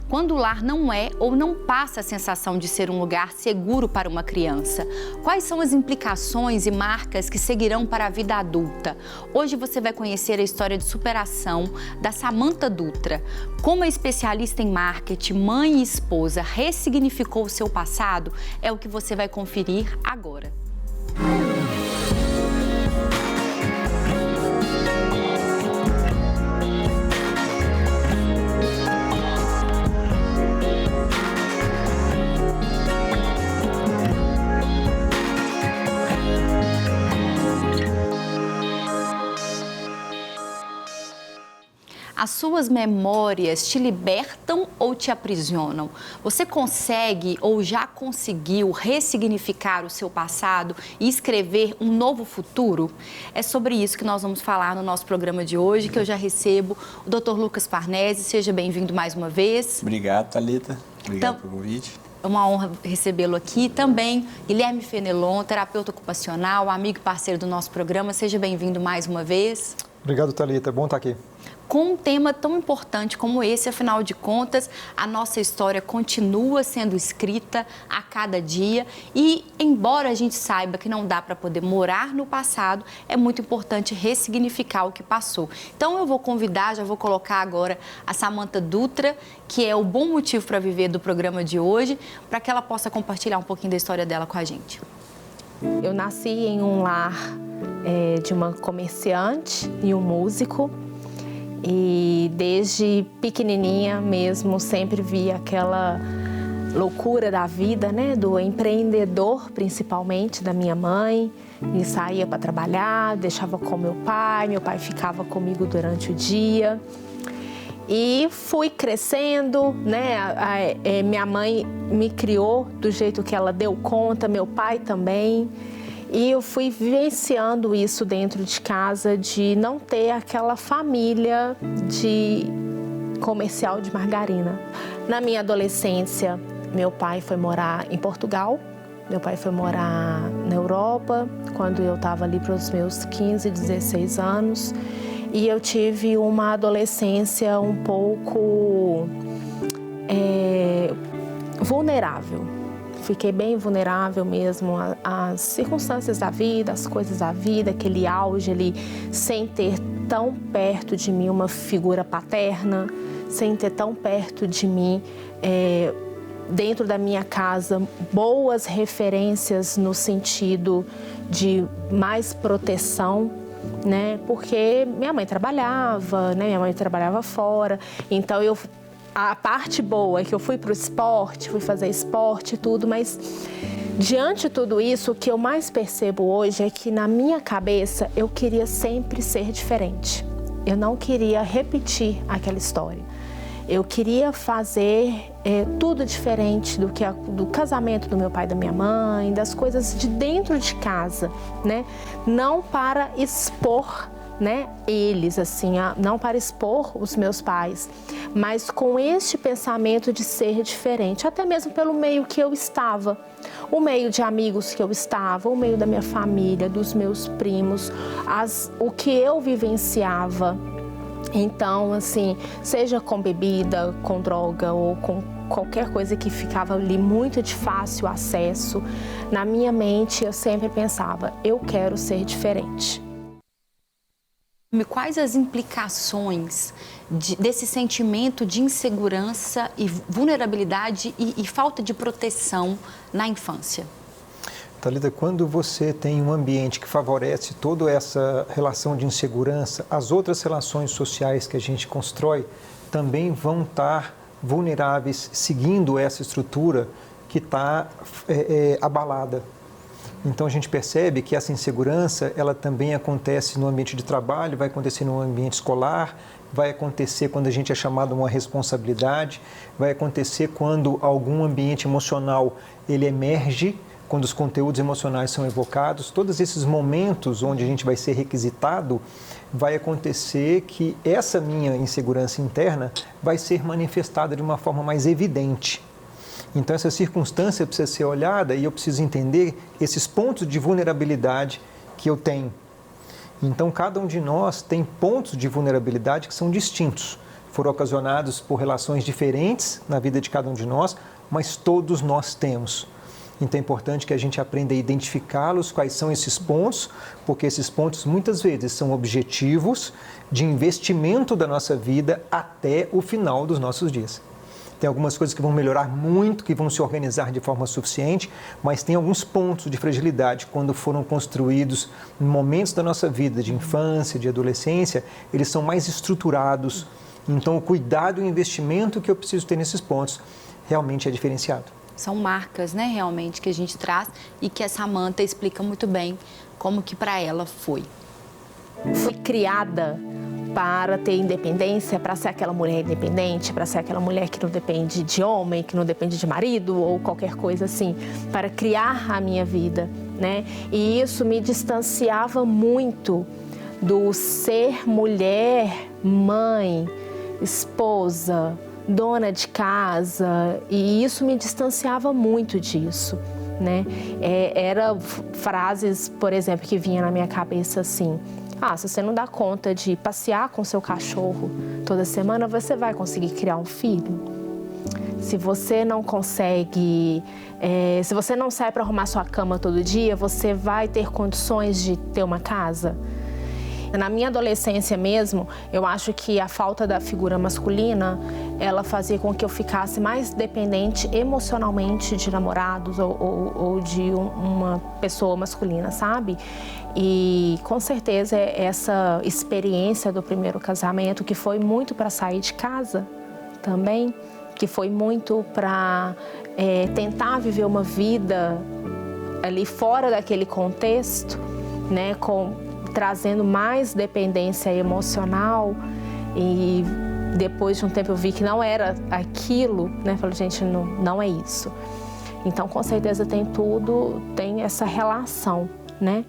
quando o lar não é ou não passa a sensação de ser um lugar seguro para uma criança? Quais são as implicações e marcas que seguirão para a vida adulta? Hoje você vai conhecer a história de superação da Samantha Dutra. Como a especialista em marketing, mãe e esposa ressignificou o seu passado, é o que você vai conferir agora. As suas memórias te libertam ou te aprisionam? Você consegue ou já conseguiu ressignificar o seu passado e escrever um novo futuro? É sobre isso que nós vamos falar no nosso programa de hoje, que eu já recebo o Dr. Lucas Farnese. Seja bem-vindo mais uma vez. Obrigado, Thalita. Obrigado pelo convite. É uma honra recebê-lo aqui. Também Guilherme Fenelon, terapeuta ocupacional, amigo e parceiro do nosso programa. Seja bem-vindo mais uma vez. Obrigado, Thalita. É bom estar aqui. Com um tema tão importante como esse, afinal de contas, a nossa história continua sendo escrita a cada dia e, embora a gente saiba que não dá para poder morar no passado, é muito importante ressignificar o que passou. Então, eu vou convidar, já vou colocar agora a Samantha Dutra, que é o bom motivo para viver do programa de hoje, para que ela possa compartilhar um pouquinho da história dela com a gente. Eu nasci em um lar de uma comerciante e um músico. E desde pequenininha mesmo, sempre vi aquela loucura da vida, né? Do empreendedor, principalmente, da minha mãe. E saía para trabalhar, deixava com meu pai ficava comigo durante o dia. E fui crescendo, né? Minha mãe me criou do jeito que ela deu conta, meu pai também. E eu fui vivenciando isso dentro de casa, de não ter aquela família de comercial de margarina. Na minha adolescência, meu pai foi morar em Portugal, meu pai foi morar na Europa, quando eu estava ali para os meus 15, 16 anos. E eu tive uma adolescência um pouco vulnerável. Fiquei bem vulnerável mesmo às circunstâncias da vida, às coisas da vida, aquele auge ali, sem ter tão perto de mim uma figura paterna, sem ter tão perto de mim, dentro da minha casa, boas referências no sentido de mais proteção, né? Porque minha mãe trabalhava, né? Minha mãe trabalhava fora, então a parte boa é que eu fui para o esporte, fui fazer esporte e tudo, mas diante de tudo isso, o que eu mais percebo hoje é que na minha cabeça eu queria sempre ser diferente. Eu não queria repetir aquela história. Eu queria fazer tudo diferente do casamento do meu pai e da minha mãe, das coisas de dentro de casa, né? Não para expor, né, eles, assim, não para expor os meus pais, mas com este pensamento de ser diferente, até mesmo pelo meio que eu estava, o meio de amigos que eu estava, o meio da minha família, dos meus primos, o que eu vivenciava. Então, assim, seja com bebida, com droga ou com qualquer coisa que ficava ali muito de fácil acesso, na minha mente eu sempre pensava, eu quero ser diferente. Quais as implicações desse sentimento de insegurança e vulnerabilidade e falta de proteção na infância? Thalita, quando você tem um ambiente que favorece toda essa relação de insegurança, as outras relações sociais que a gente constrói também vão estar vulneráveis, seguindo essa estrutura que está abalada. Então a gente percebe que essa insegurança, ela também acontece no ambiente de trabalho, vai acontecer no ambiente escolar, vai acontecer quando a gente é chamado a uma responsabilidade, vai acontecer quando algum ambiente emocional ele emerge, quando os conteúdos emocionais são evocados. Todos esses momentos onde a gente vai ser requisitado, vai acontecer que essa minha insegurança interna vai ser manifestada de uma forma mais evidente. Então, essa circunstância precisa ser olhada e eu preciso entender esses pontos de vulnerabilidade que eu tenho. Então, cada um de nós tem pontos de vulnerabilidade que são distintos. foram ocasionados por relações diferentes na vida de cada um de nós, mas todos nós temos. Então é importante que a gente aprenda a identificá-los, quais são esses pontos, porque esses pontos muitas vezes são objetivos de investimento da nossa vida até o final dos nossos dias. Tem algumas coisas que vão melhorar muito, que vão se organizar de forma suficiente, mas tem alguns pontos de fragilidade quando foram construídos em momentos da nossa vida, de infância, de adolescência, eles são mais estruturados. Então o cuidado e o investimento que eu preciso ter nesses pontos realmente é diferenciado. São marcas, né, realmente, que a gente traz e que a Samantha explica muito bem como que para ela foi. Fui criada para ter independência, para ser aquela mulher independente, para ser aquela mulher que não depende de homem, que não depende de marido ou qualquer coisa assim, para criar a minha vida, né? E isso me distanciava muito do ser mulher, mãe, esposa, dona de casa, e isso me distanciava muito disso, né? Era frases, por exemplo, que vinha na minha cabeça assim: se você não dá conta de passear com seu cachorro toda semana, você vai conseguir criar um filho? Se você não consegue, se você não sai para arrumar sua cama todo dia, você vai ter condições de ter uma casa? Na minha adolescência mesmo, eu acho que a falta da figura masculina, ela fazia com que eu ficasse mais dependente emocionalmente de namorados ou de uma pessoa masculina, sabe? E com certeza essa experiência do primeiro casamento, que foi muito para sair de casa também, que foi muito para tentar viver uma vida ali fora daquele contexto, né, trazendo mais dependência emocional, e depois de um tempo eu vi que não era aquilo, né? Falei, gente, não é isso. Então, com certeza tem essa relação, né?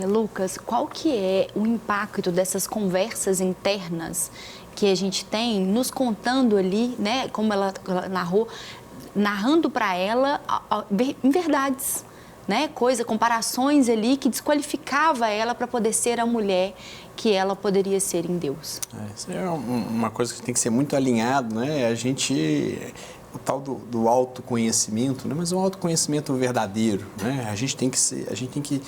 Lucas, qual que é o impacto dessas conversas internas que a gente tem, nos contando ali, né, como ela narrou, narrando para ela em verdades, né, comparações ali que desqualificava ela para poder ser a mulher que ela poderia ser em Deus. Isso é uma coisa que tem que ser muito alinhado, né? O tal do autoconhecimento, né? Mas um autoconhecimento verdadeiro, né? A gente tem que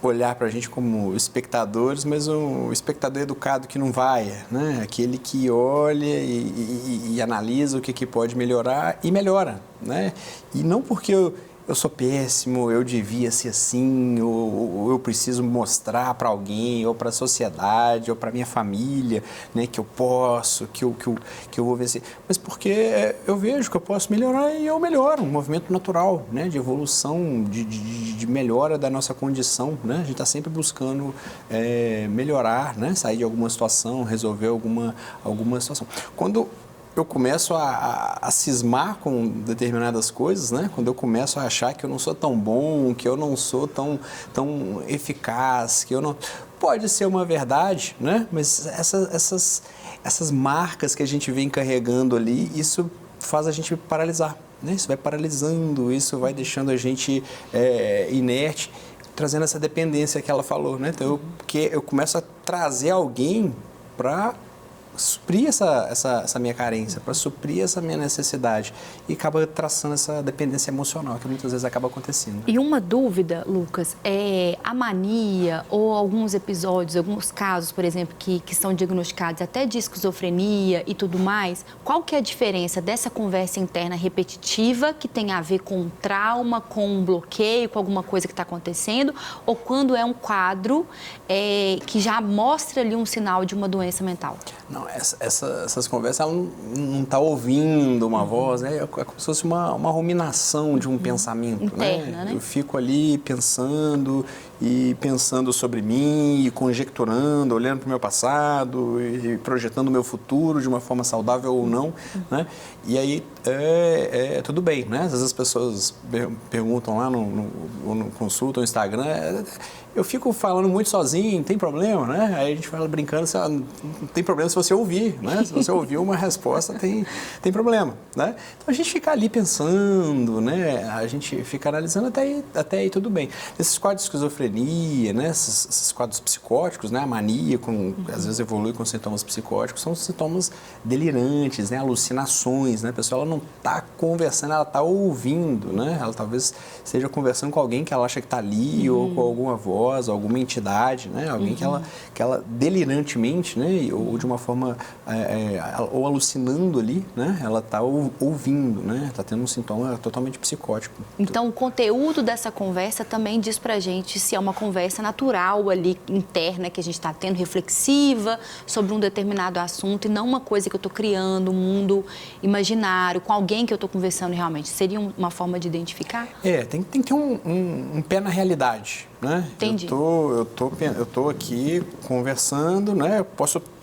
olhar para a gente como espectadores, mas um espectador educado que não vai, né? Aquele que olha e analisa o que pode melhorar e melhora, né? E não porque eu sou péssimo, eu devia ser assim, ou eu preciso mostrar para alguém, ou para a sociedade, ou para minha família, né, que eu posso, que eu vou vencer. Mas porque eu vejo que eu posso melhorar e eu melhoro. Um movimento natural, né, de evolução, de melhora da nossa condição. Né? A gente está sempre buscando melhorar, né, sair de alguma situação, resolver alguma situação. Quando eu começo a cismar com determinadas coisas, né? Quando eu começo a achar que eu não sou tão bom, que eu não sou tão eficaz, que eu não... Pode ser uma verdade, né? Mas essas marcas que a gente vem carregando ali, isso faz a gente paralisar, né? Isso vai paralisando, isso vai deixando a gente inerte, trazendo essa dependência que ela falou, né? Então, eu começo a trazer alguém para suprir essa minha carência, para suprir essa minha necessidade, e acaba traçando essa dependência emocional que muitas vezes acaba acontecendo. E uma dúvida, Lucas, a mania ou alguns episódios, alguns casos, por exemplo, que são diagnosticados até de esquizofrenia e tudo mais, qual que é a diferença dessa conversa interna repetitiva que tem a ver com um trauma, com um bloqueio, com alguma coisa que está acontecendo, ou quando é um quadro que já mostra ali um sinal de uma doença mental? Não, essas conversas, ela não está ouvindo uma voz, né? É como se fosse uma ruminação de um pensamento, interna, né? Eu fico ali pensando sobre mim, e conjecturando, olhando para o meu passado e projetando o meu futuro de uma forma saudável ou não, né? E aí, tudo bem, né? Às vezes as pessoas perguntam lá no consulta, no Instagram, eu fico falando muito sozinho, tem problema, né? Aí a gente fala brincando, não tem problema se você ouvir, né? Se você ouvir uma resposta, tem problema, né? Então a gente fica ali pensando, né? A gente fica analisando, até aí tudo bem. Nesses quadros de esquizofrenia, esquizofrenia, né? Esses quadros psicóticos, né? A mania, às vezes evolui com sintomas psicóticos, são sintomas delirantes, né? Alucinações, né? A pessoa ela não está conversando, ela está ouvindo, né? Ela talvez esteja conversando com alguém que ela acha que está ali, ou com alguma voz, alguma entidade, né? Alguém que ela delirantemente, né? Ou de uma forma, ou alucinando ali, né? Ela está ouvindo, né? Está tendo um sintoma totalmente psicótico. Então, o conteúdo dessa conversa também diz pra gente se é uma conversa natural ali, interna, que a gente está tendo, reflexiva sobre um determinado assunto e não uma coisa que eu estou criando, um mundo imaginário, com alguém que eu estou conversando realmente. Seria uma forma de identificar? Tem que ter um pé na realidade, né? Entendi. Eu tô aqui conversando, né? Eu posso estar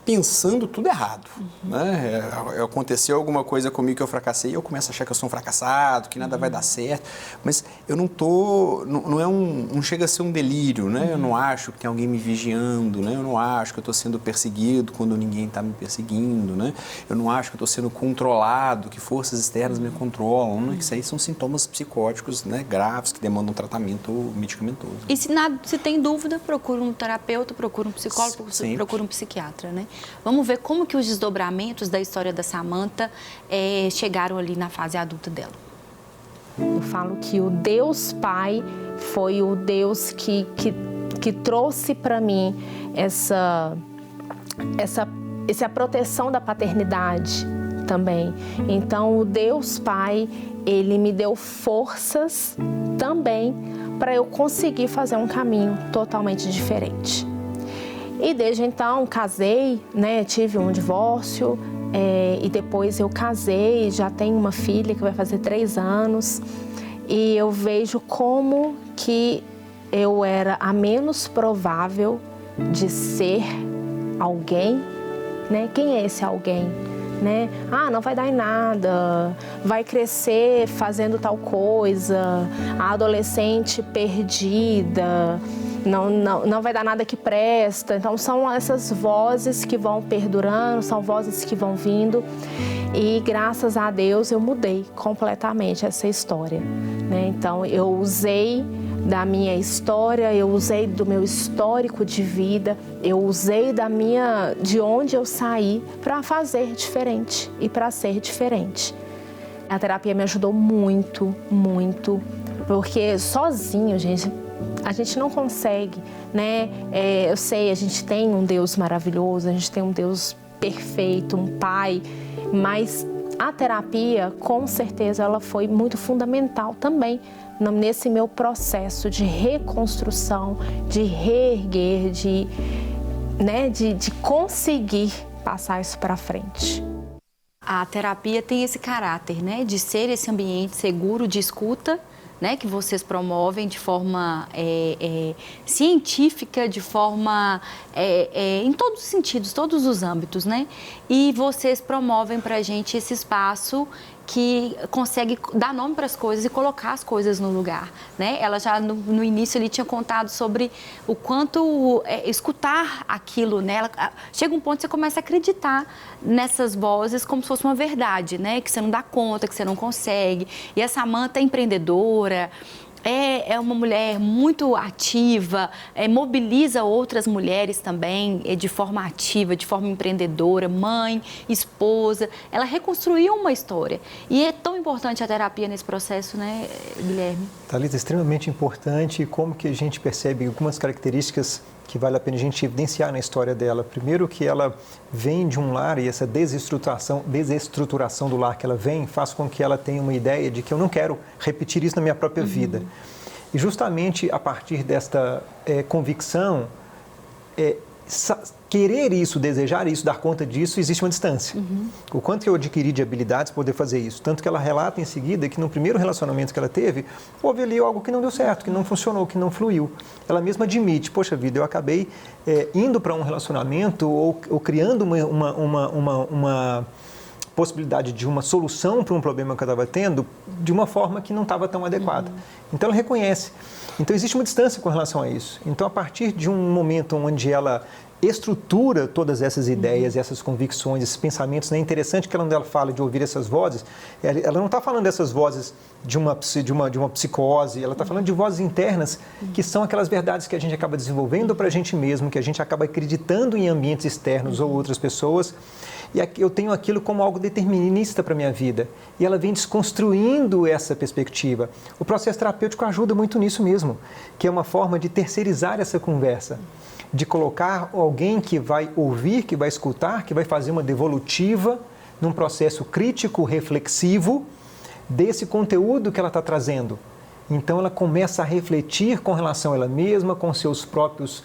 pensando tudo errado, né? Aconteceu alguma coisa comigo que eu fracassei, eu começo a achar que eu sou um fracassado, que nada vai dar certo, mas eu não chega a ser um delírio, né? Eu não acho que tem alguém me vigiando, né? Eu não acho que eu estou sendo perseguido quando ninguém está me perseguindo, né? Eu não acho que eu estou sendo controlado, que forças externas me controlam, né? Isso aí são sintomas psicóticos, né? Graves que demandam tratamento medicamentoso. E se tem dúvida, procura um terapeuta, procura um psicólogo, procura um psiquiatra, né? Vamos ver como que os desdobramentos da história da Samantha chegaram ali na fase adulta dela. Eu falo que o Deus Pai foi o Deus que trouxe para mim essa proteção da paternidade também. Então, o Deus Pai, ele me deu forças também para eu conseguir fazer um caminho totalmente diferente. E desde então, casei, né, tive um divórcio, e depois eu casei, já tenho uma filha que vai fazer 3 anos, e eu vejo como que eu era a menos provável de ser alguém, né? Quem é esse alguém? Né? Não vai dar em nada, vai crescer fazendo tal coisa, a adolescente perdida, não vai dar nada que presta. Então, são essas vozes que vão perdurando, são vozes que vão vindo. E, graças a Deus, eu mudei completamente essa história, né? Então, eu usei da minha história, eu usei do meu histórico de vida, eu usei de onde eu saí para fazer diferente e para ser diferente. A terapia me ajudou muito, muito, porque sozinho, gente, a gente não consegue, né? Eu sei, a gente tem um Deus maravilhoso, a gente tem um Deus perfeito, um Pai, mas a terapia, com certeza, ela foi muito fundamental também nesse meu processo de reconstrução, de reerguer, de conseguir passar isso para frente. A terapia tem esse caráter, né, de ser esse ambiente seguro de escuta, né, que vocês promovem de forma científica, de forma em todos os sentidos, todos os âmbitos, né? E vocês promovem para a gente esse espaço que consegue dar nome para as coisas e colocar as coisas no lugar, né? Ela já no início ele tinha contado sobre o quanto escutar aquilo, né? Chega um ponto que você começa a acreditar nessas vozes como se fosse uma verdade, né? Que você não dá conta, que você não consegue. E a Samantha é empreendedora, é uma mulher muito ativa, mobiliza outras mulheres também de forma ativa, de forma empreendedora, mãe, esposa. Ela reconstruiu uma história. E é tão importante a terapia nesse processo, né, Guilherme? Thalita, extremamente importante. Como que a gente percebe algumas características que vale a pena a gente evidenciar na história dela. Primeiro, que ela vem de um lar e essa desestruturação do lar que ela vem faz com que ela tenha uma ideia de que eu não quero repetir isso na minha própria vida. E justamente a partir desta convicção, querer isso, desejar isso, dar conta disso, existe uma distância. O quanto que eu adquiri de habilidades para poder fazer isso. Tanto que ela relata em seguida que no primeiro relacionamento que ela teve, houve ali algo que não deu certo, que não funcionou, que não fluiu. Ela mesma admite, poxa vida, eu acabei indo para um relacionamento ou criando uma possibilidade de uma solução para um problema que eu estava tendo de uma forma que não estava tão adequada. Então, ela reconhece. Então, existe uma distância com relação a isso. Então, a partir de um momento onde ela estrutura todas essas ideias, essas convicções, esses pensamentos. É interessante que quando ela fala de ouvir essas vozes, ela não está falando dessas vozes de uma psicose, ela está falando de vozes internas, que são aquelas verdades que a gente acaba desenvolvendo para a gente mesmo, que a gente acaba acreditando em ambientes externos ou outras pessoas, e eu tenho aquilo como algo determinista para a minha vida. E ela vem desconstruindo essa perspectiva. O processo terapêutico ajuda muito nisso mesmo, que é uma forma de terceirizar essa conversa, de colocar alguém que vai ouvir, que vai escutar, que vai fazer uma devolutiva num processo crítico, reflexivo, desse conteúdo que ela está trazendo. Então, ela começa a refletir com relação a ela mesma, com seus próprios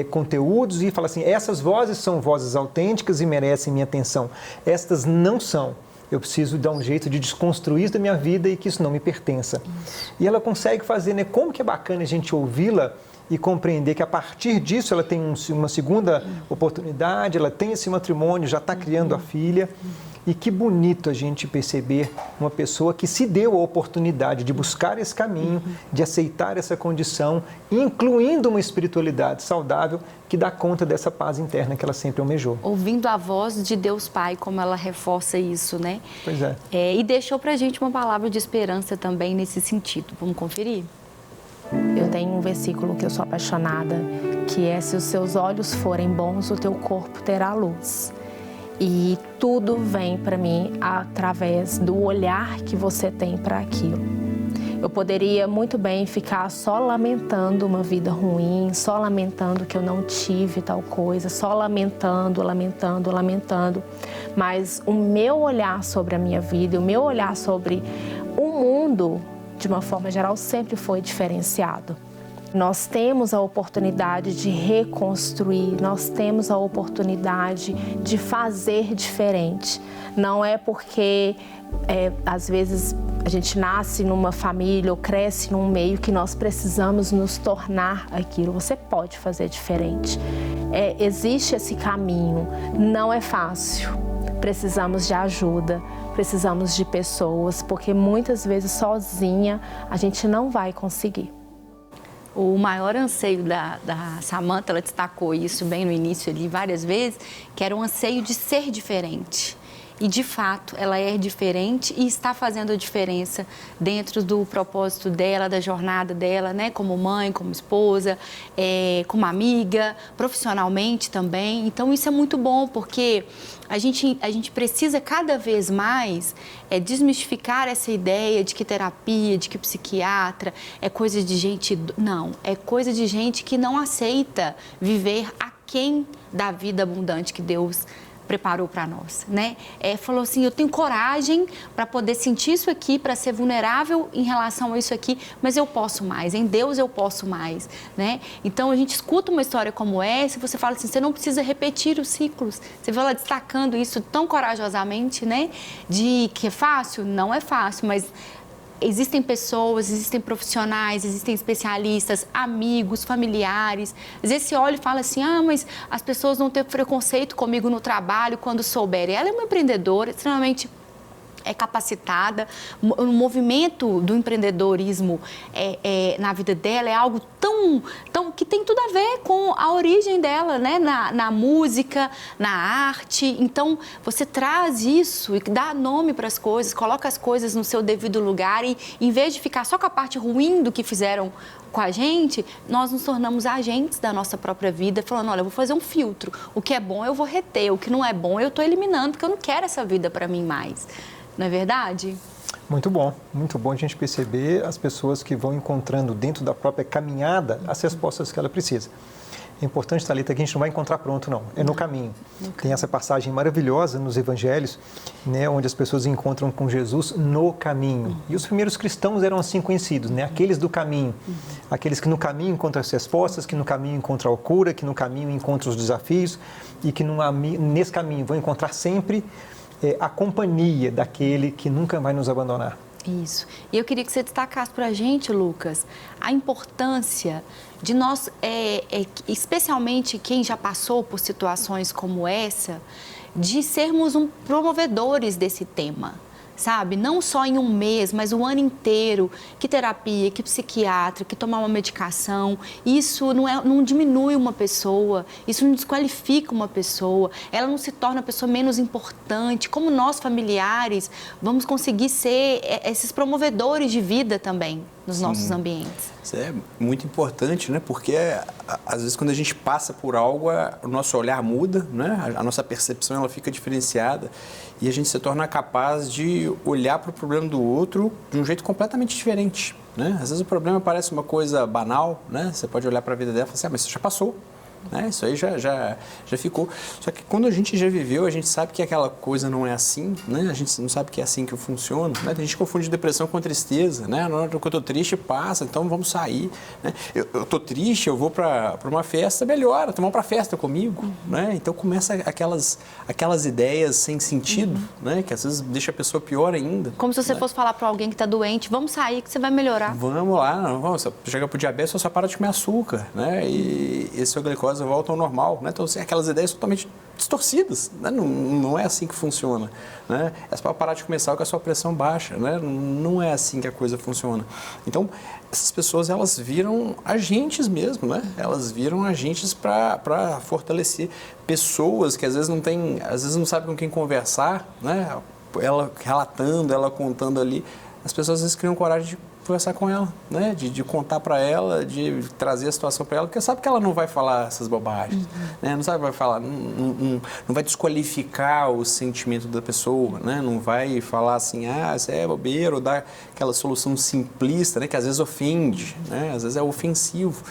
conteúdos e fala assim, essas vozes são vozes autênticas e merecem minha atenção. Estas não são. Eu preciso dar um jeito de desconstruir isso da minha vida e que isso não me pertença. E ela consegue fazer, né? Como que é bacana a gente ouvi-la e compreender que a partir disso ela tem uma segunda oportunidade, ela tem esse matrimônio, já está criando a filha. E que bonito a gente perceber uma pessoa que se deu a oportunidade de buscar esse caminho, de aceitar essa condição, incluindo uma espiritualidade saudável que dá conta dessa paz interna que ela sempre almejou. Ouvindo a voz de Deus Pai, como ela reforça isso, né? Pois é. E deixou pra gente uma palavra de esperança também nesse sentido. Vamos conferir? Eu tenho um versículo que eu sou apaixonada, que é: se os seus olhos forem bons, o teu corpo terá luz. E tudo vem para mim através do olhar que você tem para aquilo. Eu poderia muito bem ficar só lamentando uma vida ruim, só lamentando que eu não tive tal coisa, só lamentando. Mas o meu olhar sobre a minha vida, o meu olhar sobre o mundo, de uma forma geral, sempre foi diferenciado. Nós temos a oportunidade de reconstruir, nós temos a oportunidade de fazer diferente. Não é porque, às vezes, a gente nasce numa família ou cresce num meio que nós precisamos nos tornar aquilo. Você pode fazer diferente. Existe esse caminho, não é fácil. Precisamos de ajuda, precisamos de pessoas, porque muitas vezes sozinha a gente não vai conseguir. O maior anseio da Samantha, ela destacou isso bem no início ali várias vezes, que era o anseio de ser diferente. E, de fato, ela é diferente e está fazendo a diferença dentro do propósito dela, da jornada dela, né? Como mãe, como esposa, como amiga, profissionalmente também. Então, isso é muito bom, porque a gente precisa cada vez mais desmistificar essa ideia de que terapia, de que psiquiatra é coisa de gente... Não, é coisa de gente que não aceita viver aquém da vida abundante que Deus preparou para nós, né? Falou assim, eu tenho coragem para poder sentir isso aqui, para ser vulnerável em relação a isso aqui, mas eu posso mais, em Deus eu posso mais, né? Então, a gente escuta uma história como essa e você fala assim, você não precisa repetir os ciclos. Você vê ela destacando isso tão corajosamente, né? De que é fácil? Não é fácil, mas... Existem pessoas, existem profissionais, existem especialistas, amigos, familiares. Às vezes você olha e fala assim, mas as pessoas vão ter preconceito comigo no trabalho quando souberem. Ela é uma empreendedora extremamente capacitada. O movimento do empreendedorismo na vida dela é algo tão que tem tudo a ver com a origem dela, né? Na música, na arte. Então, você traz isso e dá nome para as coisas, coloca as coisas no seu devido lugar e, em vez de ficar só com a parte ruim do que fizeram com a gente, nós nos tornamos agentes da nossa própria vida, falando, olha, eu vou fazer um filtro. O que é bom eu vou reter, o que não é bom eu estou eliminando, porque eu não quero essa vida para mim mais. Não é verdade? Muito bom a gente perceber as pessoas que vão encontrando dentro da própria caminhada as respostas que ela precisa. É importante, Thalita, que a gente não vai encontrar pronto, não. É no caminho. Tem essa passagem maravilhosa nos evangelhos, né, onde as pessoas encontram com Jesus no caminho. E os primeiros cristãos eram assim conhecidos, né? Aqueles do caminho. Aqueles que no caminho encontram as respostas, que no caminho encontram a cura, que no caminho encontram os desafios e que nesse caminho vão encontrar sempre a companhia daquele que nunca vai nos abandonar. Isso. E eu queria que você destacasse para a gente, Lucas, a importância de nós, especialmente quem já passou por situações como essa, de sermos promovedores desse tema, sabe? Não só em um mês, mas o ano inteiro. Que terapia, que psiquiatra, que tomar uma medicação. Isso não diminui uma pessoa, isso não desqualifica uma pessoa, ela não se torna a pessoa menos importante. Como nós, familiares, vamos conseguir ser esses promovedores de vida também nos nossos ambientes. Isso é muito importante, né? Porque às vezes quando a gente passa por algo, o nosso olhar muda, né? A nossa percepção ela fica diferenciada e a gente se torna capaz de olhar para o problema do outro de um jeito completamente diferente, né? Às vezes o problema parece uma coisa banal, né? Você pode olhar para a vida dela e falar assim, mas isso já passou. Né? Isso aí já ficou. Só que quando a gente já viveu, a gente sabe que aquela coisa não é assim, né? A gente não sabe que é assim que funciona, né? A gente confunde depressão com tristeza, né? Na hora que eu estou triste, passa, então vamos sair, né? Eu estou triste, eu vou para uma festa, melhora, então vamos para a festa comigo, né? Então começa aquelas ideias sem sentido, né? Que às vezes deixa a pessoa pior ainda. Como se você fosse falar para alguém que está doente, vamos sair que você vai melhorar. Vamos lá, vamos chegar para o diabetes, só para de comer açúcar, né? E esse é o glicose volta ao normal, né? Então, assim, aquelas ideias totalmente distorcidas, né? Não é assim que funciona, né? É só parar de comer sal que a sua pressão baixa, né? Não é assim que a coisa funciona. Então, essas pessoas, elas viram agentes mesmo, né? Elas viram agentes para fortalecer pessoas que às vezes não sabem com quem conversar, né? Ela relatando, ela contando ali, as pessoas às vezes criam coragem de conversar com ela, né? De contar para ela, de trazer a situação para ela, porque sabe que ela não vai falar essas bobagens, né? Não sabe, vai falar, não vai desqualificar o sentimento da pessoa, né? Não vai falar assim, você é bobeira, ou dar aquela solução simplista, né? Que às vezes ofende, né? Às vezes é ofensivo,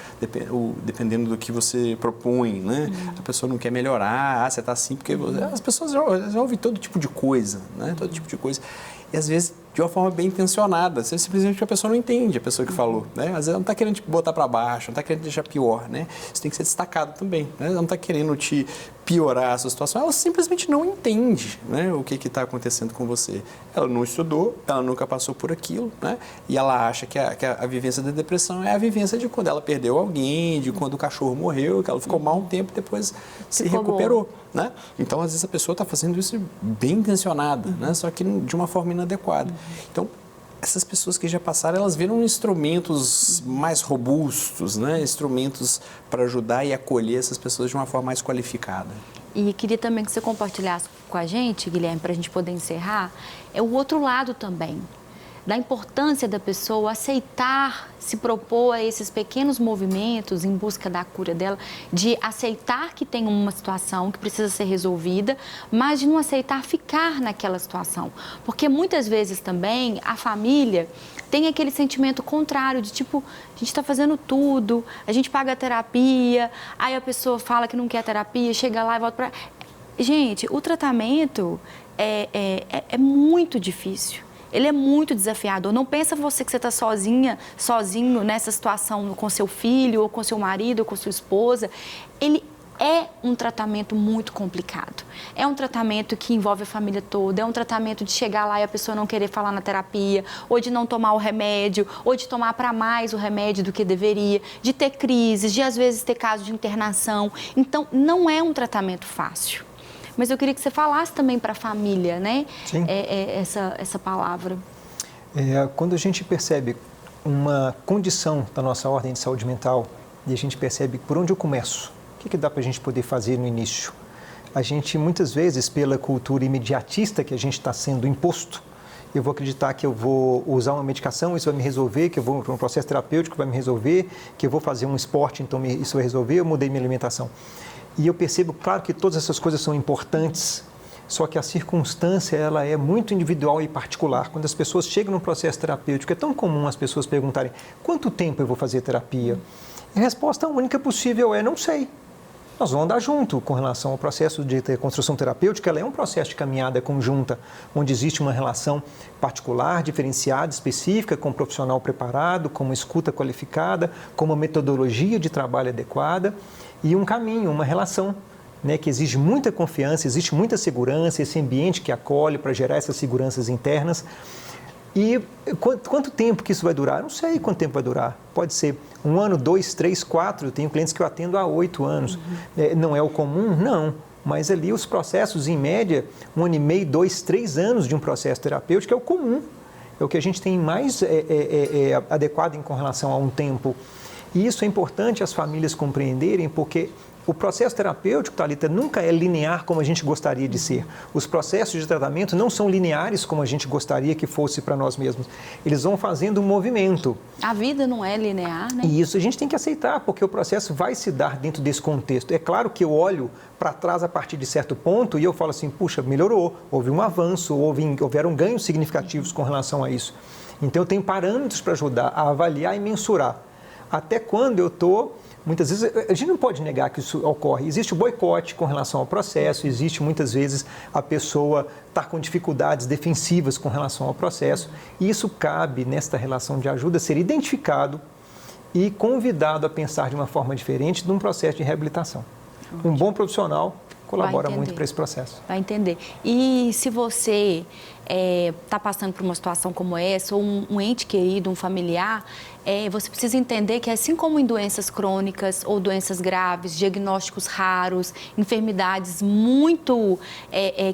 dependendo do que você propõe, né? A pessoa não quer melhorar, você está assim porque as pessoas já ouvem todo tipo de coisa, né? Todo tipo de coisa. E às vezes de uma forma bem intencionada, simplesmente a pessoa não entende a pessoa que falou, né? Às vezes ela não está querendo te botar para baixo, não está querendo te deixar pior, né? Isso tem que ser destacado também, né? Ela não está querendo te piorar a sua situação, ela simplesmente não entende, né, o que está acontecendo com você. Ela não estudou, ela nunca passou por aquilo, né? E ela acha que a vivência da depressão é a vivência de quando ela perdeu alguém, de quando o cachorro morreu, que ela ficou mal um tempo e depois se recuperou, né? Então, às vezes a pessoa está fazendo isso bem intencionada, né? Só que de uma forma inadequada. Então, essas pessoas que já passaram, elas viram instrumentos mais robustos, né? Instrumentos para ajudar e acolher essas pessoas de uma forma mais qualificada. E queria também que você compartilhasse com a gente, Guilherme, para a gente poder encerrar, é o outro lado também, da importância da pessoa aceitar, se propor a esses pequenos movimentos em busca da cura dela, de aceitar que tem uma situação que precisa ser resolvida, mas de não aceitar ficar naquela situação. Porque muitas vezes também a família tem aquele sentimento contrário de tipo, a gente está fazendo tudo, a gente paga a terapia, aí a pessoa fala que não quer terapia, chega lá e volta para... Gente, o tratamento é muito difícil. Ele é muito desafiador. Não pensa você que você está sozinho nessa situação com seu filho, ou com seu marido, ou com sua esposa. Ele é um tratamento muito complicado. É um tratamento que envolve a família toda, é um tratamento de chegar lá e a pessoa não querer falar na terapia, ou de não tomar o remédio, ou de tomar para mais o remédio do que deveria, de ter crises, de às vezes ter casos de internação. Então, não é um tratamento fácil. Mas eu queria que você falasse também para a família, né? Sim. Essa palavra. Quando a gente percebe uma condição da nossa ordem de saúde mental e a gente percebe por onde eu começo, o que dá para a gente poder fazer no início? A gente, muitas vezes, pela cultura imediatista que a gente está sendo imposto, eu vou acreditar que eu vou usar uma medicação, isso vai me resolver, que eu vou para um processo terapêutico, vai me resolver, que eu vou fazer um esporte, então isso vai resolver, eu mudei minha alimentação. E eu percebo, claro, que todas essas coisas são importantes, só que a circunstância ela é muito individual e particular. Quando as pessoas chegam no processo terapêutico, é tão comum as pessoas perguntarem quanto tempo eu vou fazer terapia? E a resposta única possível é não sei. Nós vamos andar junto com relação ao processo de construção terapêutica. Ela é um processo de caminhada conjunta, onde existe uma relação particular, diferenciada, específica, com um profissional preparado, com uma escuta qualificada, com uma metodologia de trabalho adequada e um caminho, uma relação, né, que exige muita confiança, existe muita segurança, esse ambiente que acolhe para gerar essas seguranças internas. E quanto tempo que isso vai durar? Não sei quanto tempo vai durar. Pode ser 1 ano, 2, 3, 4. Eu tenho clientes que eu atendo há 8 anos. Não é o comum? Não. mas ali os processos, em média, 1 ano e meio, 2, 3 anos de um processo terapêutico é o comum, é o que a gente tem mais adequado com relação a um tempo. E isso é importante as famílias compreenderem, porque o processo terapêutico, Thalita, nunca é linear como a gente gostaria de ser. Os processos de tratamento não são lineares como a gente gostaria que fosse para nós mesmos. Eles vão fazendo um movimento. A vida não é linear, né? E isso a gente tem que aceitar, porque o processo vai se dar dentro desse contexto. É claro que eu olho para trás a partir de certo ponto e eu falo assim, puxa, melhorou, houve um avanço, houveram ganhos significativos com relação a isso. Então eu tenho parâmetros para ajudar a avaliar e mensurar. Até quando eu estou... Muitas vezes, a gente não pode negar que isso ocorre. Existe o boicote com relação ao processo, existe muitas vezes a pessoa estar com dificuldades defensivas com relação ao processo. E isso cabe, nesta relação de ajuda, ser identificado e convidado a pensar de uma forma diferente num processo de reabilitação. Um bom profissional colabora muito para esse processo. Vai entender. E se você está passando por uma situação como essa, ou um ente querido, um familiar, você precisa entender que, assim como em doenças crônicas ou doenças graves, diagnósticos raros, enfermidades muito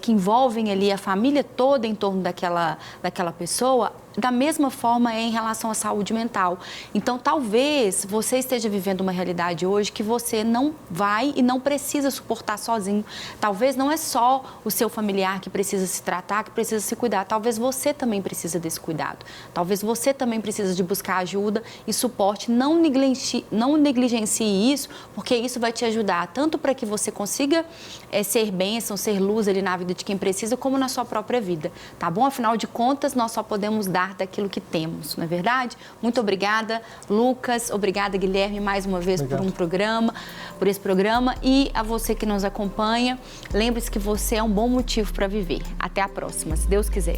que envolvem ali a família toda em torno daquela pessoa, da mesma forma é em relação à saúde mental. Então, talvez você esteja vivendo uma realidade hoje que você não vai e não precisa suportar sozinho. Talvez não é só o seu familiar que precisa se tratar, que precisa se cuidar. Talvez você também precisa desse cuidado. Talvez você também precisa de buscar ajuda e suporte. Não negligencie isso, porque isso vai te ajudar tanto para que você consiga ser bênção, ser luz ali na vida de quem precisa, como na sua própria vida, tá bom? Afinal de contas, nós só podemos dar daquilo que temos, não é verdade? Muito obrigada, Lucas. Obrigada, Guilherme, mais uma vez por esse programa. E a você que nos acompanha, lembre-se que você é um bom motivo para viver. Até a próxima, se Deus quiser.